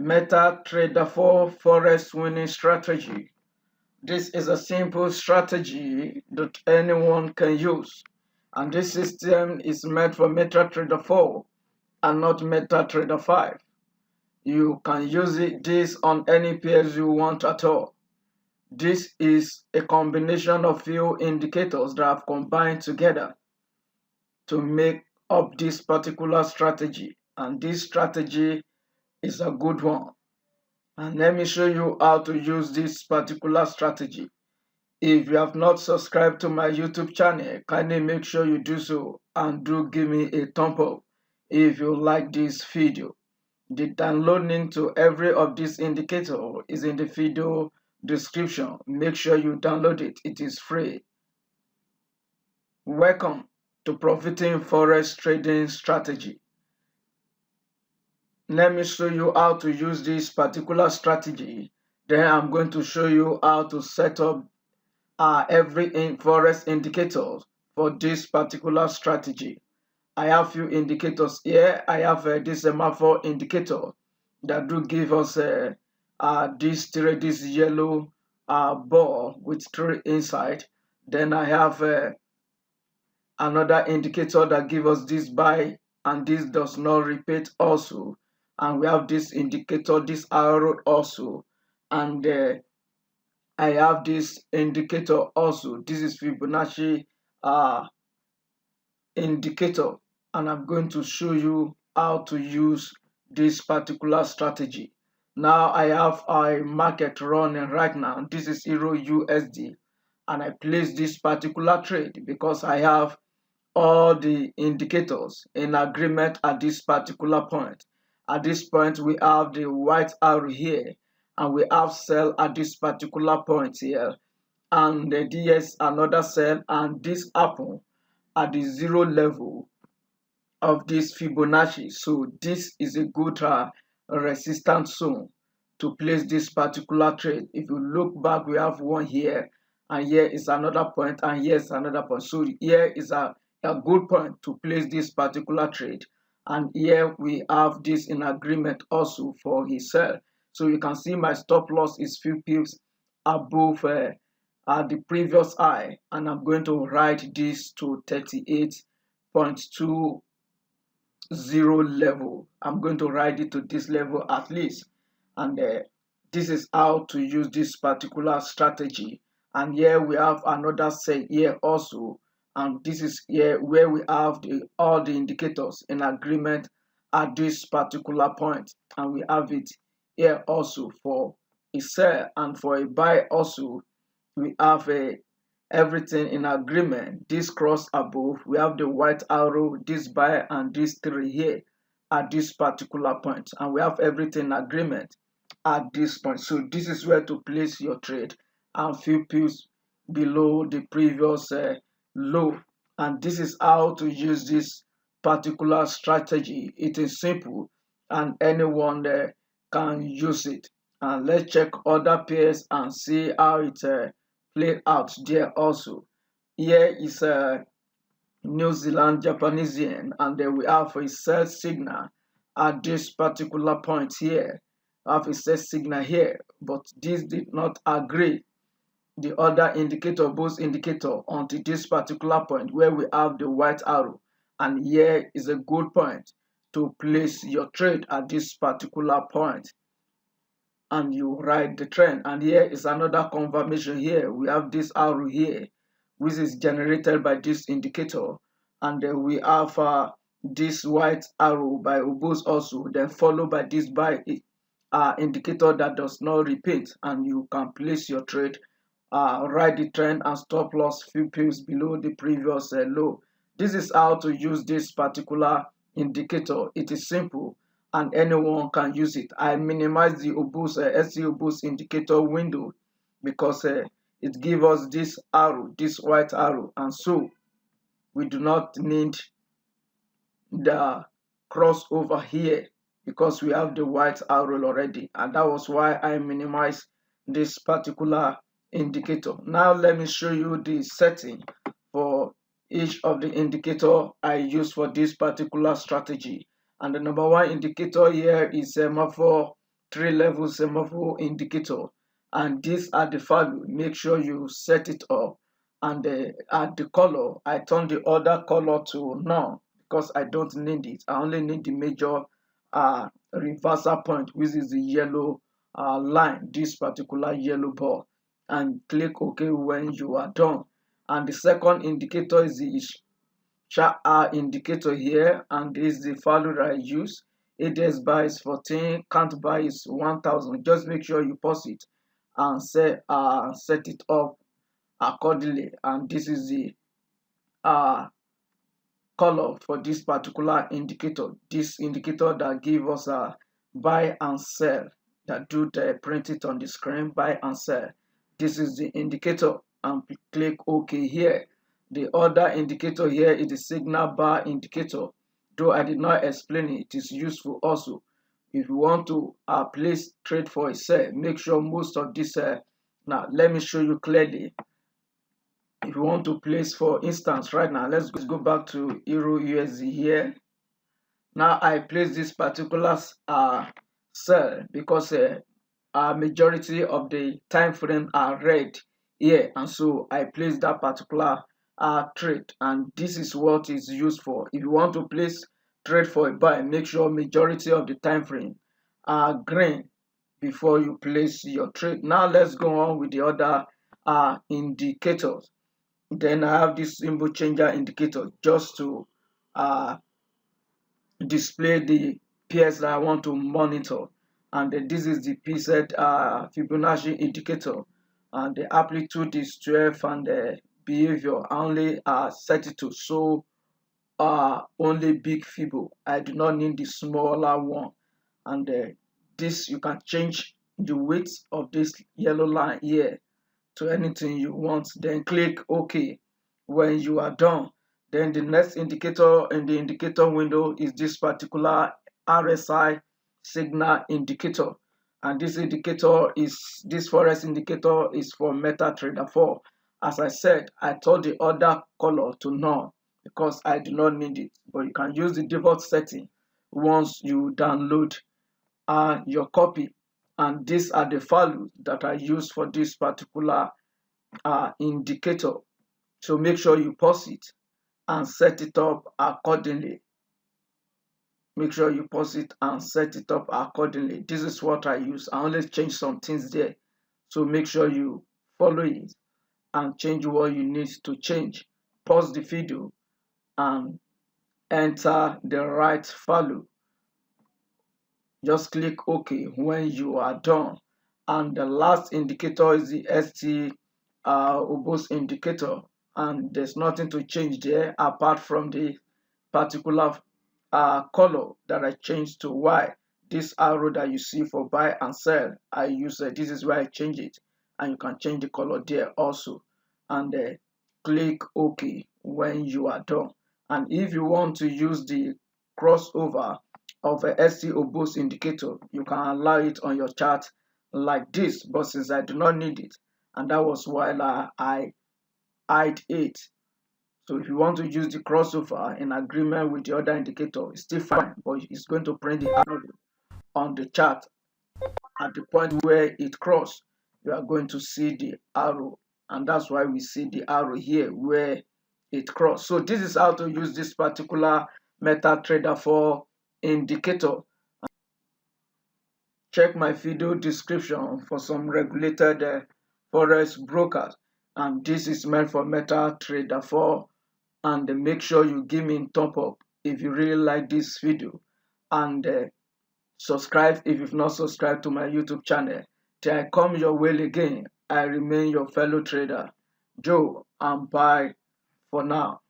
MetaTrader4 Forex winning strategy. This is a simple strategy that anyone can use, and this system is meant for MetaTrader4 and not MetaTrader5. You can use this on any pairs you want at all. This is a combination of few indicators that have combined together to make up this particular strategy, and this strategy is a good one. And let me show you how to use this particular strategy. If you have not subscribed to my YouTube channel, kindly make sure you do so and do give me a thumb up if you like this video. The download link to every of these indicators is in the video description. Make sure you download it. It is free. Welcome to Profiting Forex Trading Strategy. Let me show you how to use this particular strategy. Then I'm going to show you how to set up every forex indicator for this particular strategy. I have few indicators here. I have this semaphore indicator that do give us this yellow ball with 3 inside. Then I have another indicator that gives us this buy, and this does not repeat also. And we have this indicator, this arrow also, and I have this indicator also. This is Fibonacci indicator, and I'm going to show you how to use this particular strategy. Now I have a market running right now. This is Euro USD, and I place this particular trade because I have all the indicators in agreement at this particular point. At this point, we have the white arrow here, and we have sell at this particular point here, and there's another sell, and this happen at the 0 level of this Fibonacci. So this is a good resistance zone to place this particular trade. If you look back, we have one here, and here is another point, and here is another point. So here is a good point to place this particular trade, and here we have this in agreement also for his sell. So you can see my stop loss is few pips above the previous high, and I'm going to write this to 38.20 level. I'm going to write it to this level at least, and this is how to use this particular strategy. And here we have another set here also, and this is here where we have all the indicators in agreement at this particular point, and we have it here also for a sell, and for a buy also we have everything in agreement. This cross above, we have the white arrow, this buy, and this 3 here at this particular point, and we have everything in agreement at this point. So this is where to place your trade, and few pips below the previous low. And this is how to use this particular strategy. It is simple, and anyone can use it. And let's check other pairs and see how it played out there also. Here is a New Zealand Japanese yen, and then we have a sell signal at this particular point here. I have a sell signal here, but this did not agree the other indicator, both indicator, until this particular point where we have the white arrow, and here is a good point to place your trade at this particular point, and you write the trend. And here is another confirmation. Here we have this arrow here, which is generated by this indicator, and then we have this white arrow by Obos also, then followed by this buy indicator that does not repeat, and you can place your trade, write the trend and stop loss few pips below the previous low. This is how to use this particular indicator. It is simple, and anyone can use it. I minimize the Obos SC Obos indicator window because it gives us this arrow, this white arrow, and so we do not need the crossover here because we have the white arrow already, and that was why I minimized this particular indicator. Now let me show you the setting for each of the indicator I use for this particular strategy. And the number 1 indicator here is semaphore 3 level semaphore indicator, and these are the value. Make sure you set it up, and at the color I turn the other color to none because I don't need it. I only need the major reversal point, which is the yellow line, this particular yellow ball, and click OK when you are done. And the second indicator is the chart indicator here, and this is the value that I use. ADS buy is 14, count buy is 1000. Just make sure you pause it and set it up accordingly. And this is the uh color for this particular indicator. This indicator that give us a buy and sell, that do the print it on the screen, buy and sell. This is the indicator, and click OK here. The other indicator here is the signal bar indicator. Though I did not explain it, it is useful also. If you want to place trade for a sell, make sure most of this now let me show you clearly. If you want to place, for instance, right now, let's go back to Euro USD here. Now I place this particular sell because majority of the time frame are red here, and so I place that particular trade, and this is what is used for. If you want to place trade for a buy, make sure majority of the time frame are green before you place your trade. Now let's go on with the other indicators. Then I have this symbol changer indicator just to display the pairs that I want to monitor. And this is the PZ Fibonacci indicator, and the amplitude is 12, and the behavior I only set it to show only big Fibo. I do not need the smaller one. And this, you can change the width of this yellow line here to anything you want, then click OK when you are done. Then the next indicator in the indicator window is this particular RSI signal indicator, and this forex indicator is for MetaTrader4. As I said, I told the other color to none because I do not need it, but you can use the default setting once you download your copy. And these are the values that I use for this particular indicator. So make sure you pause it and set it up accordingly. Make sure you pause it and set it up accordingly. This is what I use. I only change some things there, so make sure you follow it and change what you need to change. Pause the video and enter the right value. Just click OK when you are done. And the last indicator is the ST Obos indicator, and there's nothing to change there apart from the particular color that I changed to white. This arrow that you see for buy and sell, I use this is where I change it, and you can change the color there also. And click OK when you are done. And if you want to use the crossover of a ST Obos indicator, you can allow it on your chart like this, but since I do not need it, and that was why I hide it. So if you want to use the crossover in agreement with the other indicator, it's still fine, but it's going to print the arrow on the chart. At the point where it crosses, you are going to see the arrow, and that's why we see the arrow here where it crosses. So this is how to use this particular MetaTrader4 indicator. Check my video description for some regulated forex brokers, and this is meant for MetaTrader4. And make sure you give me a thumb up if you really like this video, and subscribe if you've not subscribed to my YouTube channel. Till I come your way again, I remain your fellow trader, Joe, and bye for now.